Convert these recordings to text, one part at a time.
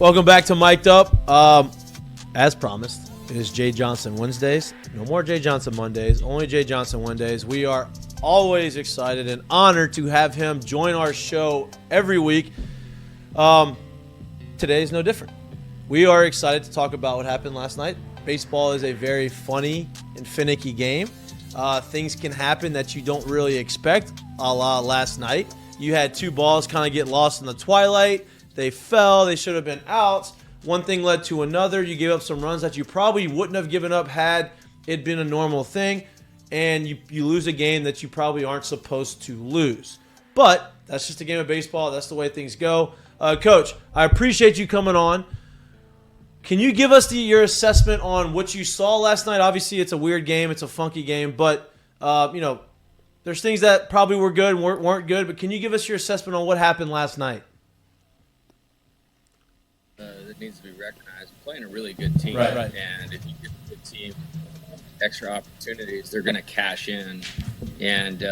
Welcome back to Mik'd Up. As promised, it is Jay Johnson Wednesdays. No more Jay Johnson Mondays, only Jay Johnson Wednesdays. We are always excited and honored to have him join our show every week. Today is no different. We are excited to talk about what happened last night. Baseball is a very funny and finicky game. Things can happen that you don't really expect, a la last night. You had two balls kind of get lost in the twilight. They fell. They should have been outs. One thing led to another. You gave up some runs that you probably wouldn't have given up had it been a normal thing. And you lose a game that you probably aren't supposed to lose. But that's just a game of baseball. That's the way things go. Coach, I appreciate you coming on. Can you give us your assessment on what you saw last night? Obviously, it's a weird game. It's a funky game. But, there's things that probably were good and weren't good. But can you give us your assessment on what happened last night? That needs to be recognized. We're playing a really good team. Right. And if you give the team extra opportunities, they're going to cash in. And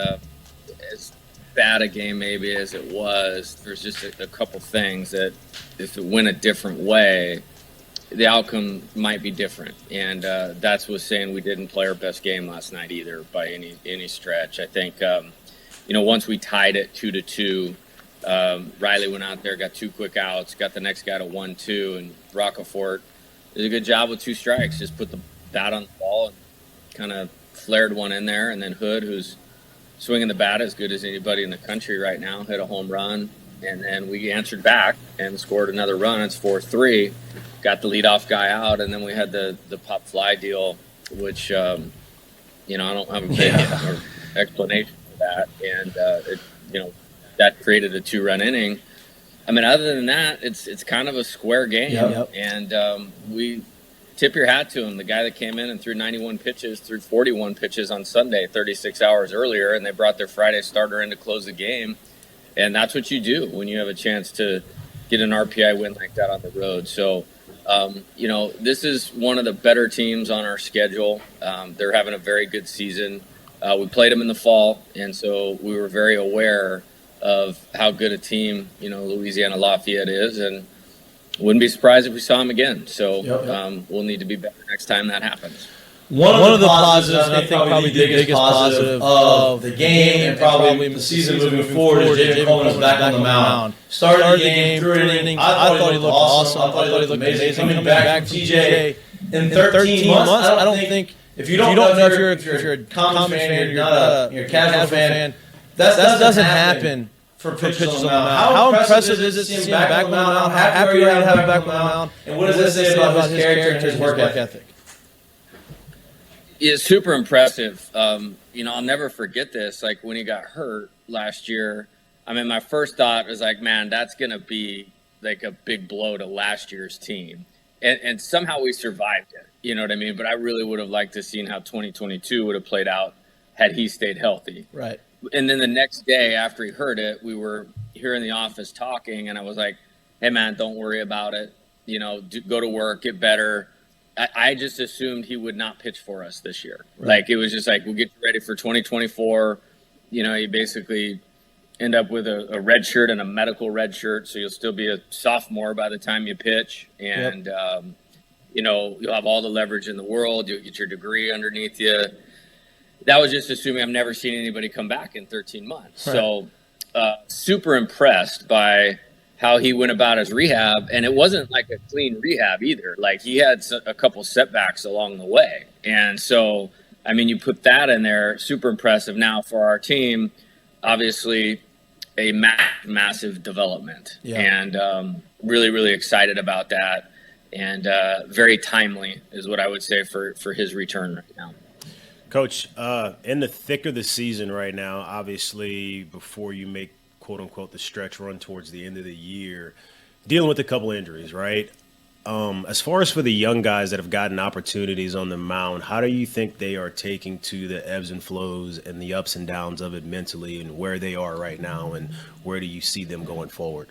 as bad a game maybe as it was, there's just a couple things that if it went a different way, the outcome might be different. And that's what's saying we didn't play our best game last night either by any stretch. I think, once we tied it 2-2, Riley went out there, got two quick outs, got the next guy to 1-2, and Roccaforte did a good job with two strikes. Just put the bat on the ball and kind of flared one in there. And then Hood, who's swinging the bat as good as anybody in the country right now, hit a home run. And then we answered back and scored another run. It's 4-3. Got the leadoff guy out, and then we had the pop fly deal, which I don't have a big explanation for that. And that created a 2-run inning. I mean, other than that, it's kind of a square game. Yep. And we tip your hat to him. The guy that came in and threw 91 pitches, threw 41 pitches on Sunday, 36 hours earlier, and they brought their Friday starter in to close the game. And that's what you do when you have a chance to get an RPI win like that on the road. So, this is one of the better teams on our schedule. They're having a very good season. We played them in the fall, and so we were very aware of how good a team, Louisiana Lafayette is, and wouldn't be surprised if we saw them again. So we'll need to be better next time that happens. One of the positives, I think probably the biggest positive of the game and probably the season moving forward is J.J. Coleman is back on the mound. Started the game, threw an inning. I thought he looked awesome. I thought he looked amazing. Coming back from TJ in 13 months, I don't think if you don't know if you're a common fan, you're not a casual fan, that doesn't happen for pitchers on the mound. How impressive is it to see him back on the mound? How happy are you to have him back on the mound? And what does that say about his character and his work ethic? It's super impressive. I'll never forget this. Like when he got hurt last year, my first thought was like, man, that's going to be like a big blow to last year's team. And somehow we survived it. You know what I mean? But I really would have liked to seen how 2022 would have played out had he stayed healthy. Right. And then the next day after he heard it, we were here in the office talking, and I was like, hey, man, don't worry about it. Go to work, get better. I just assumed he would not pitch for us this year. Right. Like, it was just like, we'll get you ready for 2024. You basically end up with a red shirt and a medical red shirt, so you'll still be a sophomore by the time you pitch. And, you'll have all the leverage in the world. You'll get your degree underneath you. That was just assuming I've never seen anybody come back in 13 months. Right. So super impressed by how he went about his rehab. And it wasn't like a clean rehab either. Like he had a couple setbacks along the way. And so, you put that in there, super impressive. Now for our team, obviously a massive development. Yeah. And really, really excited about that. And very timely is what I would say for his return right now. Coach, in the thick of the season right now, obviously before you make, quote unquote, the stretch run towards the end of the year, dealing with a couple injuries, right? As far as for the young guys that have gotten opportunities on the mound, how do you think they are taking to the ebbs and flows and the ups and downs of it mentally, and where they are right now, and where do you see them going forward?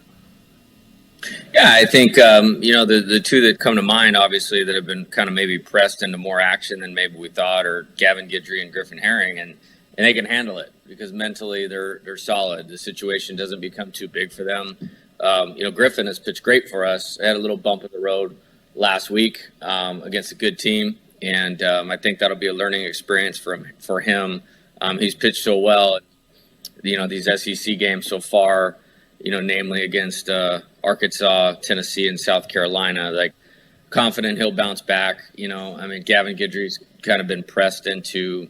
Yeah, I think, the two that come to mind, obviously, that have been kind of maybe pressed into more action than maybe we thought are Gavin Guidry and Griffin Herring, and they can handle it because mentally they're solid. The situation doesn't become too big for them. Griffin has pitched great for us. Had a little bump in the road last week against a good team, and I think that'll be a learning experience for him. He's pitched so well, these SEC games so far, namely against Arkansas, Tennessee, and South Carolina. Like, confident he'll bounce back. Gavin Guidry's kind of been pressed into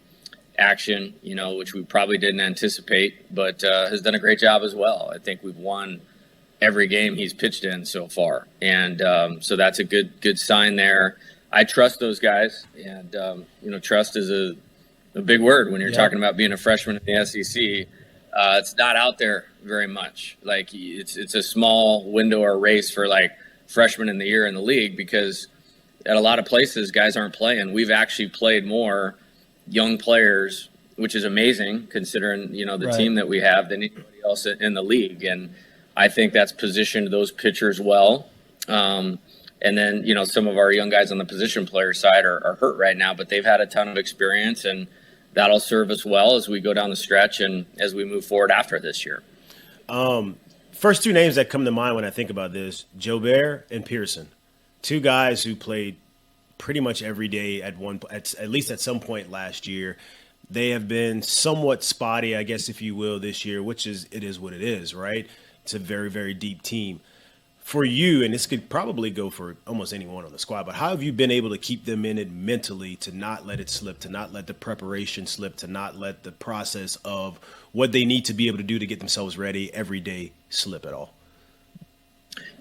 action, which we probably didn't anticipate, but has done a great job as well. I think we've won every game he's pitched in so far, and so that's a good sign there. I trust those guys, and trust is a big word when you're talking about being a freshman in the SEC. It's not out there very much. Like, it's a small window or race for like freshmen in the year in the league, because at a lot of places guys aren't playing. We've actually played more young players, which is amazing considering the team that we have, than anybody else in the league, and I think that's positioned those pitchers well. And then some of our young guys on the position player side are hurt right now, but they've had a ton of experience, and that'll serve us well as we go down the stretch and as we move forward after this year. First two names that come to mind when I think about this, Jobert and Pearson, two guys who played pretty much every day at least at some point last year. They have been somewhat spotty, I guess, if you will, this year, which is what it is, right? It's a very, very deep team. For you, and this could probably go for almost anyone on the squad, but how have you been able to keep them in it mentally, to not let it slip, to not let the preparation slip, to not let the process of what they need to be able to do to get themselves ready every day slip at all?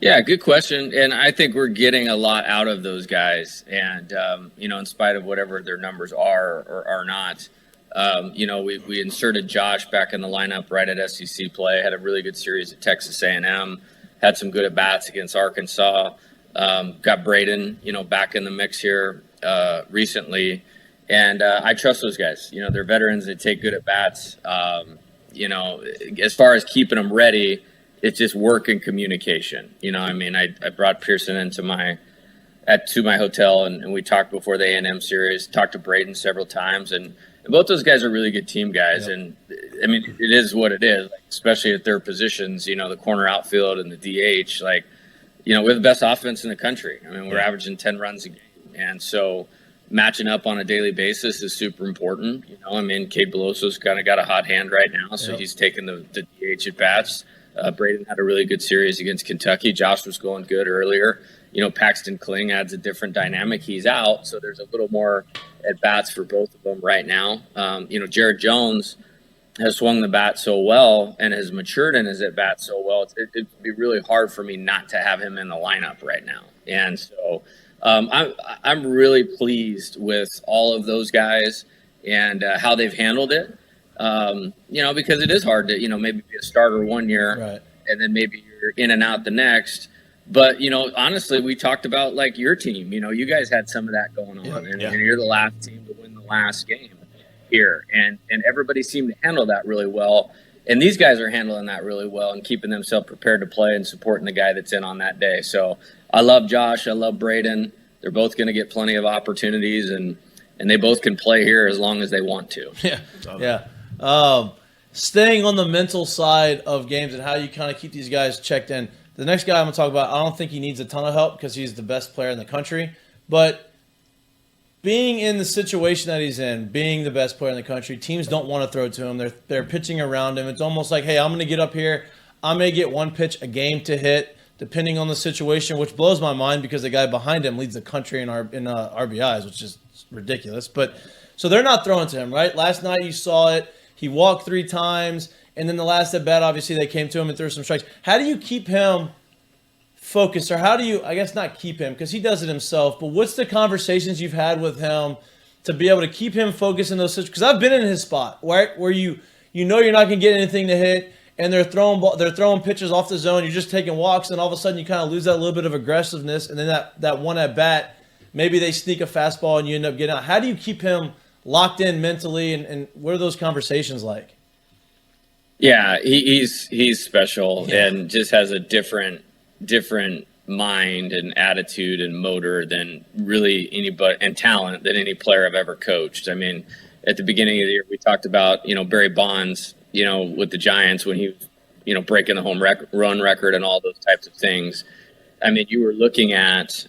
Yeah, good question. And I think we're getting a lot out of those guys. And, in spite of whatever their numbers are or are not, we inserted Josh back in the lineup right at SEC play, had a really good series at Texas A&M, had some good at-bats against Arkansas, got Braden, back in the mix here recently. And I trust those guys. They're veterans. They take good at-bats. As far as keeping them ready, it's just work and communication. I brought Pearson into my hotel, and we talked before the A&M series, talked to Braden several times, and both those guys are really good team guys. Yep. And it is what it is, especially at their positions, the corner outfield and the DH, we're the best offense in the country. We're averaging 10 runs a game. And so matching up on a daily basis is super important. Cade Beloso's kind of got a hot hand right now, so he's taking the DH at bats. Braden had a really good series against Kentucky. Josh was going good earlier. Paxton Kling adds a different dynamic. He's out, so there's a little more at-bats for both of them right now. Jared Jones has swung the bat so well and has matured in his at-bat so well, it'd be really hard for me not to have him in the lineup right now. And so I'm really pleased with all of those guys and how they've handled it. Because it is hard to, maybe be a starter one year and then maybe you're in and out the next. But, honestly, we talked about your team, you guys had some of that going on and you're the last team to win the last game here. And everybody seemed to handle that really well. And these guys are handling that really well and keeping themselves prepared to play and supporting the guy that's in on that day. So I love Josh. I love Braden. They're both going to get plenty of opportunities and they both can play here as long as they want to. Yeah. Staying on the mental side of games and how you kind of keep these guys checked in. The next guy I'm going to talk about, I don't think he needs a ton of help because he's the best player in the country. But being in the situation that he's in, being the best player in the country, teams don't want to throw to him. They're pitching around him. It's almost like, hey, I'm going to get up here. I may get one pitch a game to hit, depending on the situation, which blows my mind because the guy behind him leads the country in RBIs, which is ridiculous. But so they're not throwing to him, right? Last night you saw it. He walked 3 times. And then the last at bat, obviously, they came to him and threw some strikes. How do you keep him focused? Or how do you, I guess not keep him because he does it himself, but what's the conversations you've had with him to be able to keep him focused in those situations? Because I've been in his spot, right, where you know you're not going to get anything to hit, and they're throwing pitches off the zone. You're just taking walks, and all of a sudden you kind of lose that little bit of aggressiveness, and then that one at bat, maybe they sneak a fastball and you end up getting out. How do you keep him locked in mentally, and what are those conversations like? Yeah, he's special and just has a different mind and attitude and motor than really anybody, and talent than any player I've ever coached. I mean, at the beginning of the year, we talked about, Barry Bonds, with the Giants when he was breaking the run record and all those types of things. I mean, you were looking at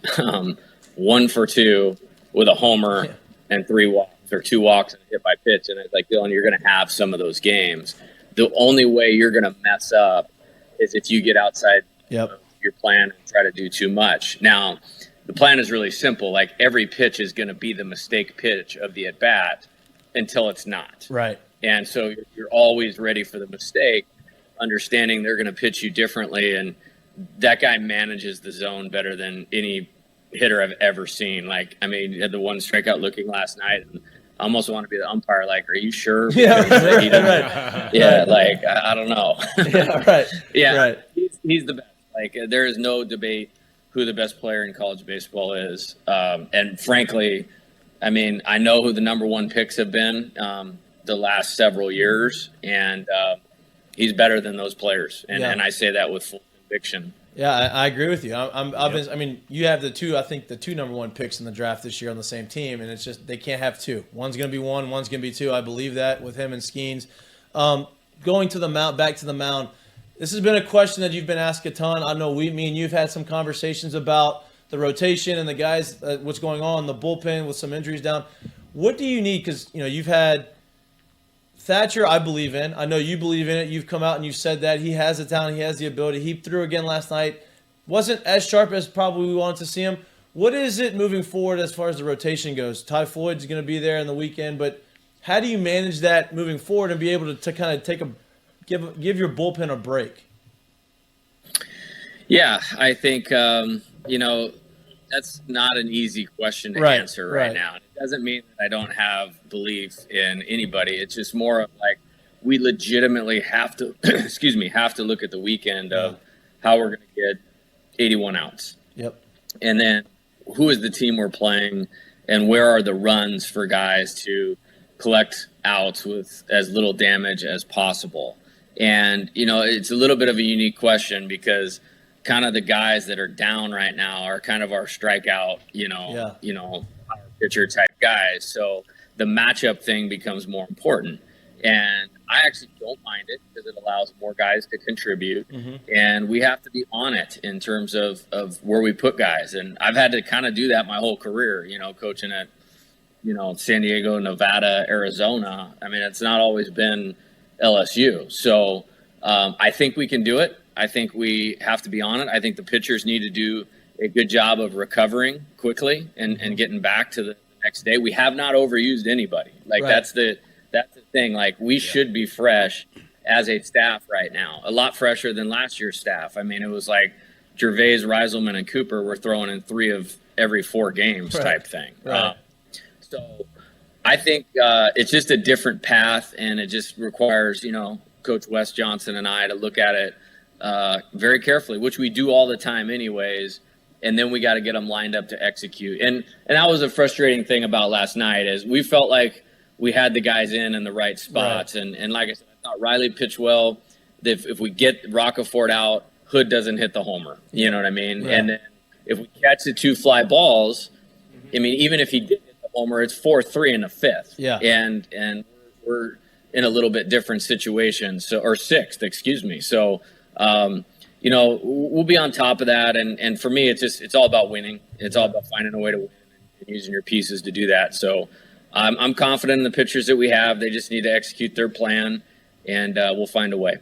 1 for 2 with a homer and 3 walks or 2 walks and a hit by pitch. And it's like, Dylan, you're going to have some of those games. The only way you're going to mess up is if you get outside your plan and try to do too much. Now, the plan is really simple. Like, every pitch is going to be the mistake pitch of the at-bat until it's not. Right. And so you're always ready for the mistake, understanding they're going to pitch you differently. And that guy manages the zone better than any hitter I've ever seen. Like, I mean, he had the 1 strikeout looking last night, and I almost want to be the umpire. Like, are you sure? Yeah, right. Yeah, like, I don't know. Yeah, right. Yeah, right. He's the best. Like, there is no debate who the best player in college baseball is. And frankly, I mean, I know who the number 1 picks have been the last several years, and he's better than those players. And I say that with full conviction. Yeah, I agree with you. I mean, you have the 2 number 1 picks in the draft this year on the same team, and it's just they can't have 2. One's going to be 1, one's going to be 2. I believe that with him and Skeens. Going to the mound, back to the mound. This has been a question that you've been asked a ton. I know me and you've had some conversations about the rotation and the guys, what's going on, the bullpen with some injuries down. What do you need? Because, you've had Thatcher, I believe in. I know you believe in it. You've come out and you've said that. He has the talent. He has the ability. He threw again last night. Wasn't as sharp as probably we wanted to see him. What is it moving forward as far as the rotation goes? Ty Floyd's going to be there in the weekend, but how do you manage that moving forward and be able to kind of give your bullpen a break? Yeah, I think, that's not an easy question to answer right now. It doesn't mean that I don't have belief in anybody. It's just more of like, we legitimately have to, have to look at the weekend of how we're going to get 81 outs. Yep. And then who is the team we're playing, and where are the runs for guys to collect outs with as little damage as possible? And, it's a little bit of a unique question because kind of the guys that are down right now are kind of our strikeout, power pitcher type guys. So the matchup thing becomes more important. And I actually don't mind it because it allows more guys to contribute. Mm-hmm. And we have to be on it in terms of where we put guys. And I've had to kind of do that my whole career, coaching at, San Diego, Nevada, Arizona. I mean, it's not always been LSU. So I think we can do it. I think we have to be on it. I think the pitchers need to do a good job of recovering quickly and getting back to the next day. We have not overused anybody. Like that's the thing. Like we should be fresh as a staff right now, a lot fresher than last year's staff. I mean, it was like Gervais, Reiselman, and Cooper were throwing in 3 of every 4 games type thing. Right. So I think it's just a different path, and it just requires, Coach Wes Johnson and I to look at it very carefully, which we do all the time anyways. And then we got to get them lined up to execute. And that was a frustrating thing about last night is we felt like we had the guys in the right spots. Right. And like I said, I thought Riley pitched well. If we get Roccaforte out, Hood doesn't hit the homer. You know what I mean? Right. And then if we catch the 2 fly balls, I mean, even if he did hit the homer, it's 4-3 in the 5th. Yeah. And we're in a little bit different situation. So, or 6th, excuse me. So, we'll be on top of that. And for me, it's all about winning. It's all about finding a way to win and using your pieces to do that. So I'm confident in the pitchers that we have. They just need to execute their plan, and we'll find a way.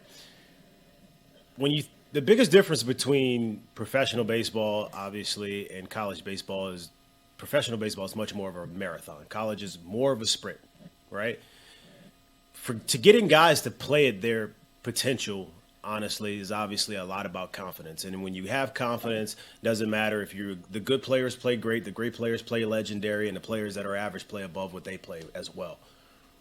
The biggest difference between professional baseball, obviously, and college baseball is professional baseball is much more of a marathon. College is more of a sprint, right? To getting guys to play at their potential, honestly, is obviously a lot about confidence. And when you have confidence, doesn't matter if the good players play great, the great players play legendary, and the players that are average play above what they play as well.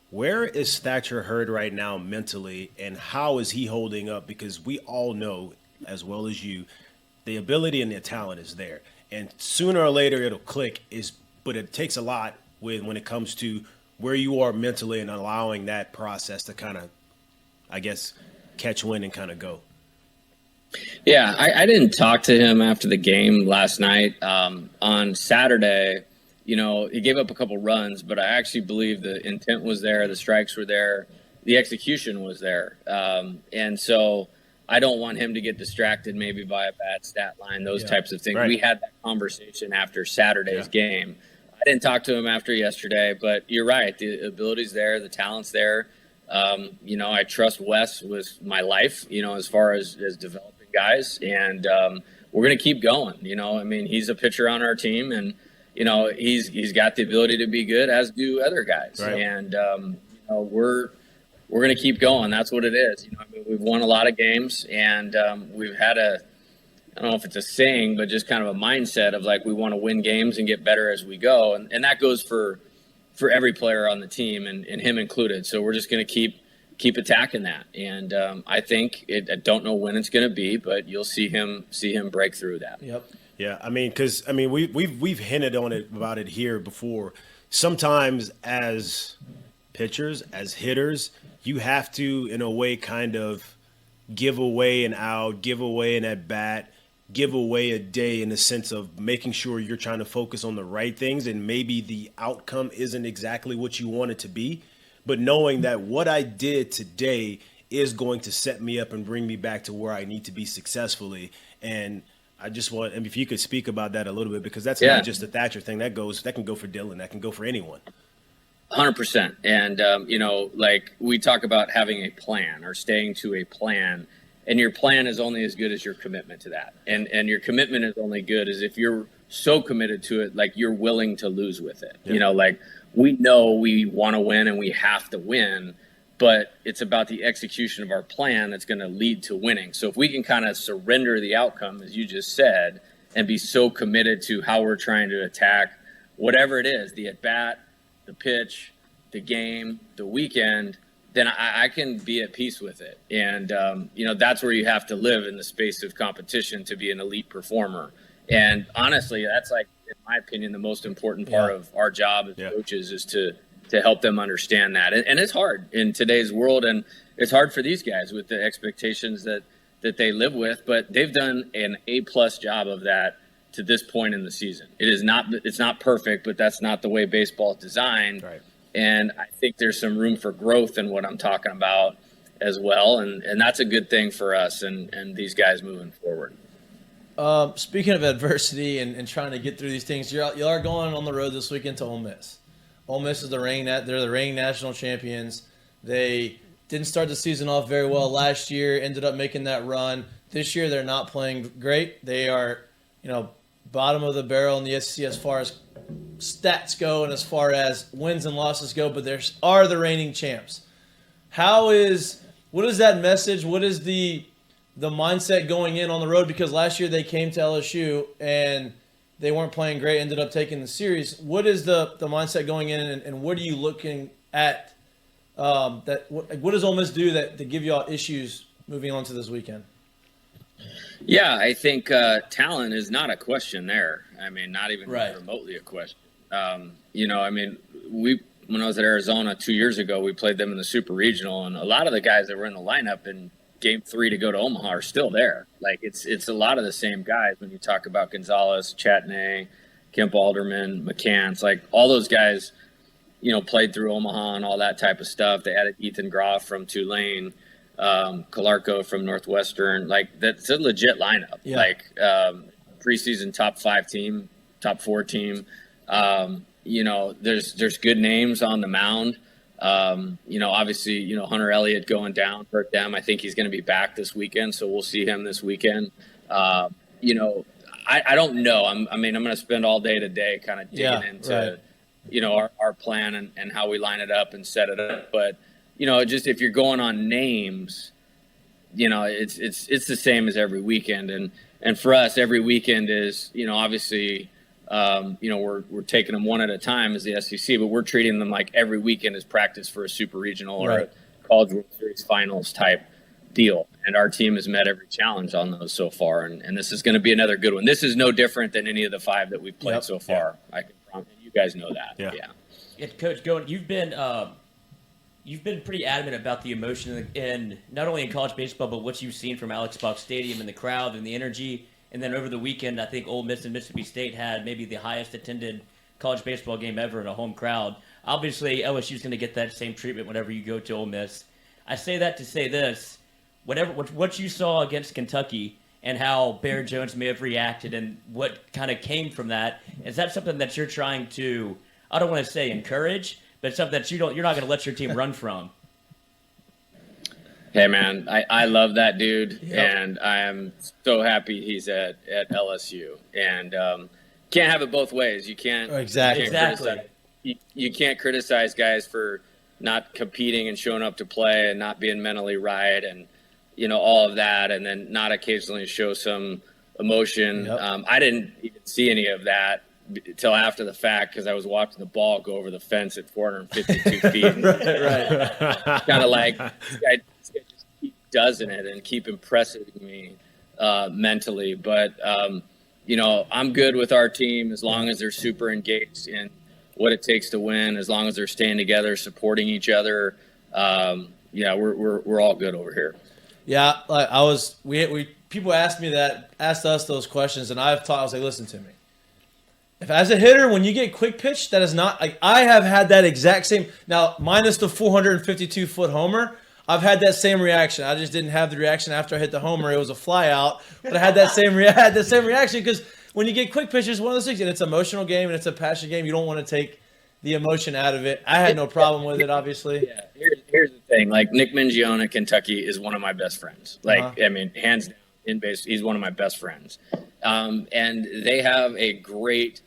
Where is Thatcher Hurd right now mentally, and how is he holding up? Because we all know, as well as you, the ability and the talent is there. And sooner or later it'll click, but it takes a lot when it comes to where you are mentally and allowing that process to kind of, I guess, catch wind and kind of go. Yeah, I didn't talk to him after the game last night. On Saturday, he gave up a couple runs, but I actually believe the intent was there, the strikes were there, the execution was there. And so I don't want him to get distracted maybe by a bad stat line, those types of things. Right. We had that conversation after Saturday's game. I didn't talk to him after yesterday, but you're right. The ability's there, the talent's there. I trust Wes with my life, as far as developing guys, and we're going to keep going. He's a pitcher on our team, and he's got the ability to be good, as do other guys, right. And we're going to keep going. That's what it is. We've won a lot of games, and we've had I don't know if it's a saying, but just kind of a mindset of like we want to win games and get better as we go, and that goes for every player on the team, and him included. So we're just going to keep attacking that, and I think I don't know when it's going to be, but you'll see him break through that. Yep. Yeah, because we've hinted on it about it here before. Sometimes as pitchers, as hitters, you have to, in a way, kind of give away an out, give away an at-bat, give away a day in the sense of making sure you're trying to focus on the right things, and maybe the outcome isn't exactly what you want it to be, but knowing that what I did today is going to set me up and bring me back to where I need to be successfully. And I just want, if you could speak about that a little bit, because that's not just a Thatcher thing. That can go for Dylan. That can go for anyone. 100%. And, like we talk about having a plan or staying to a plan, and your plan is only as good as your commitment to that. And your commitment is only good as if you're so committed to it, like you're willing to lose with it. Yeah. Like we know we want to win and we have to win, but it's about the execution of our plan that's going to lead to winning. So if we can kind of surrender the outcome, as you just said, and be so committed to how we're trying to attack whatever it is, the at-bat, the pitch, the game, the weekend, then I can be at peace with it. And, that's where you have to live in the space of competition to be an elite performer. And honestly, that's like, in my opinion, the most important part of our job as coaches is to help them understand that. And it's hard in today's world, and it's hard for these guys with the expectations that they live with, but they've done an A-plus job of that to this point in the season. It's not perfect, but that's not the way baseball is designed. Right. And I think there's some room for growth in what I'm talking about as well. And that's a good thing for us and these guys moving forward. Speaking of adversity and trying to get through these things, you are going on the road this weekend to Ole Miss. Ole Miss is they're the reigning national champions. They didn't start the season off very well last year, ended up making that run. This year they're not playing great. They are, bottom of the barrel in the SEC as far as stats go and as far as wins and losses go, but they are the reigning champs. What is that message? What is the mindset going in on the road? Because last year they came to LSU and they weren't playing great, ended up taking the series. What is the mindset going in, and what are you looking at? What does Ole Miss do that to give you all issues moving on to this weekend? Yeah, I think talent is not a question there. Not even remotely a question. When I was at Arizona 2 years ago, we played them in the Super Regional, and a lot of the guys that were in the lineup in Game 3 to go to Omaha are still there. Like it's a lot of the same guys when you talk about Gonzalez, Chatney, Kemp Alderman, McCants, like all those guys, played through Omaha and all that type of stuff. They added Ethan Groff from Tulane. Calarco from Northwestern, like that's a legit lineup. Yeah. Like preseason top 5 team, top 4 team. There's good names on the mound. Obviously, Hunter Elliott going down hurt them. I think he's going to be back this weekend, so we'll see him this weekend. I don't know. I'm going to spend all day today kind of digging into, our plan and how we line it up and set it up, but. Just if you're going on names, it's the same as every weekend. And for us, every weekend is, obviously, we're taking them one at a time as the SEC, but we're treating them like every weekend is practice for a Super Regional or a College World Series Finals type deal. And our team has met every challenge on those so far. And this is going to be another good one. This is no different than any of the 5 that we've played so far. I can promise you guys know that. Yeah. Coach, you've been pretty adamant about the emotion in not only in college baseball, but what you've seen from Alex Box Stadium and the crowd and the energy. And then over the weekend, I think Ole Miss and Mississippi State had maybe the highest attended college baseball game ever in a home crowd. Obviously, LSU is going to get that same treatment whenever you go to Ole Miss. I say that to say this. what you saw against Kentucky and how Bear Jones may have reacted and what kind of came from that, is that something that you're trying to, I don't want to say encourage, but something that you're not going to let your team run from? Hey man, I love that dude, Yep. and I am so happy he's at LSU. And can't have it both ways. You can't Exactly. You can't criticize guys for not competing and showing up to play and not being mentally right, and all of that, and then not occasionally show some emotion. Yep. I didn't even see any of that until after the fact because I was watching the ball go over the fence at 452 feet. Right. Kind of like this guy just keep doing it and keep impressing me mentally. But I'm good with our team as long as they're super engaged in what it takes to win. As long as they're staying together, supporting each other. We're all good over here. Yeah, like people asked us those questions, and I was like, listen to me. If as a hitter, when you get quick pitch, that is not like I have had that exact same. Now, minus the 452-foot homer, I've had that same reaction. I just didn't have the reaction after I hit the homer. It was a fly out, but I had that same reaction because when you get quick pitch, it's one of those things, and it's an emotional game and it's a passion game. You don't want to take the emotion out of it. I had no problem with it, obviously. Yeah, here's the thing. Like Nick Mingione at Kentucky is one of my best friends. Like, I mean, hands down in base, he's one of my best friends. And they have a great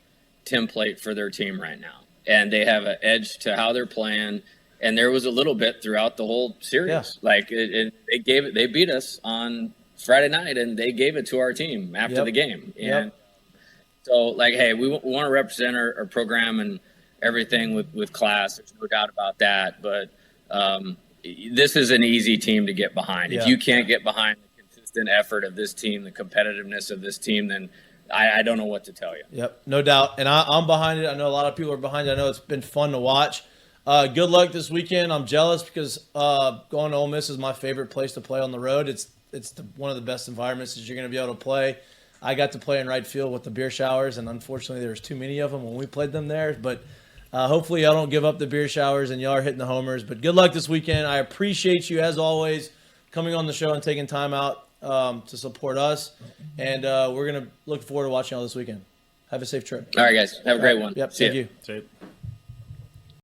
template for their team right now. And they have an edge to how they're playing. And there was a little bit throughout the whole series. Yeah. Like they beat us on Friday night and they gave it to our team after the game. And so like, hey, we want to represent our program and everything with class. There's no doubt about that. But this is an easy team to get behind. Yeah. If you can't get behind the consistent effort of this team, the competitiveness of this team, then I don't know what to tell you. Yep, no doubt. And I'm behind it. I know a lot of people are behind it. I know it's been fun to watch. Good luck this weekend. I'm jealous because going to Ole Miss is my favorite place to play on the road. It's one of the best environments that you're going to be able to play. I got to play in right field with the beer showers, and unfortunately there's too many of them when we played them there. But hopefully y'all don't give up the beer showers and y'all are hitting the homers. But good luck this weekend. I appreciate you, as always, coming on the show and taking time out to support us. And we're going to look forward to watching y'all this weekend. Have a safe trip. All right, guys. Have a great one. Yep, See thank ya. you. See it.